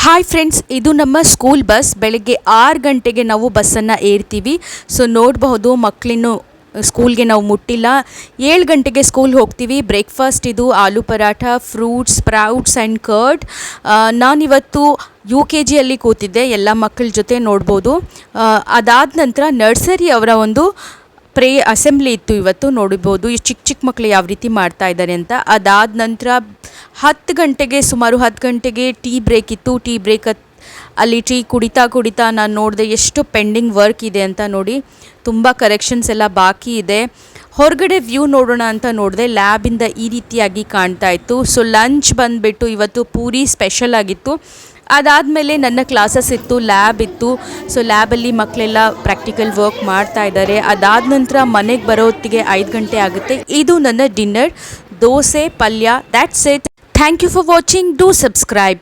Hi friends, ಇದು ನಮ್ಮ school bus. ಬೆಳಗ್ಗೆ 6 ಗಂಟೆಗೆ ನಾವು ಬಸ್ಸನ್ನು ಏರ್ತೀವಿ. ಸೊ ನೋಡಬಹುದು, ಮಕ್ಕಳಿನ್ನು ಸ್ಕೂಲ್ಗೆ ನಾವು ಮುಟ್ಟಿಲ್ಲ. 7 ಗಂಟೆಗೆ ಸ್ಕೂಲ್ ಹೋಗ್ತೀವಿ. ಬ್ರೇಕ್ಫಾಸ್ಟ್ ಇದು aloo paratha, fruits, sprouts and curd. ನಾನಿವತ್ತು UKGಯಲ್ಲಿ ಕೂತಿದ್ದೆ ಎಲ್ಲ ಮಕ್ಕಳ ಜೊತೆ ನೋಡ್ಬೋದು. ಅದಾದ ನಂತರ ನರ್ಸರಿ ಅವರ ಒಂದು ಅಸೆಂಬ್ಲಿ ಇತ್ತು ಇವತ್ತು. ನೋಡಿರ್ಬೋದು ಚಿಕ್ಕ ಚಿಕ್ಕ ಮಕ್ಕಳು ಯಾವ ರೀತಿ ಮಾಡ್ತಾ ಇದ್ದಾರೆ ಅಂತ. ಅದಾದ ನಂತರ 10 ಗಂಟೆಗೆ, ಸುಮಾರು 10 ಗಂಟೆಗೆ ಟೀ ಬ್ರೇಕ್ ಇತ್ತು. ಟೀ ಬ್ರೇಕ್ ಅಲ್ಲಿ ಟೀ ಕುಡಿತಾ ನಾನು ನೋಡಿದೆ ಎಷ್ಟು ಪೆಂಡಿಂಗ್ ವರ್ಕ್ ಇದೆ ಅಂತ. ನೋಡಿ, ತುಂಬ ಕರೆಕ್ಷನ್ಸ್ ಎಲ್ಲ ಬಾಕಿ ಇದೆ. ಹೊರಗಡೆ ವ್ಯೂ ನೋಡೋಣ ಅಂತ ನೋಡಿದೆ, ಲ್ಯಾಬಿಂದ ಈ ರೀತಿಯಾಗಿ ಕಾಣ್ತಾ ಇತ್ತು. ಸೊ ಲಂಚ್ ಬಂದುಬಿಟ್ಟು ಇವತ್ತು ಪೂರಿ ಸ್ಪೆಷಲ್ ಆಗಿತ್ತು. ಅದಾದಮೇಲೆ ನನ್ನ ಕ್ಲಾಸಸ್ ಇತ್ತು, ಲ್ಯಾಬ್ ಇತ್ತು. ಸೊ ಲ್ಯಾಬಲ್ಲಿ ಮಕ್ಕಳೆಲ್ಲ ಪ್ರಾಕ್ಟಿಕಲ್ ವರ್ಕ್ ಮಾಡ್ತಾ ಇದ್ದಾರೆ. ಅದಾದ ನಂತರ ಮನೆಗೆ ಬರೋ ಹೊತ್ತಿಗೆ 5 ಗಂಟೆ ಆಗುತ್ತೆ. ಇದು ನನ್ನ ಡಿನ್ನರ್, ದೋಸೆ ಪಲ್ಯ. That's it. Thank you for watching. Do subscribe.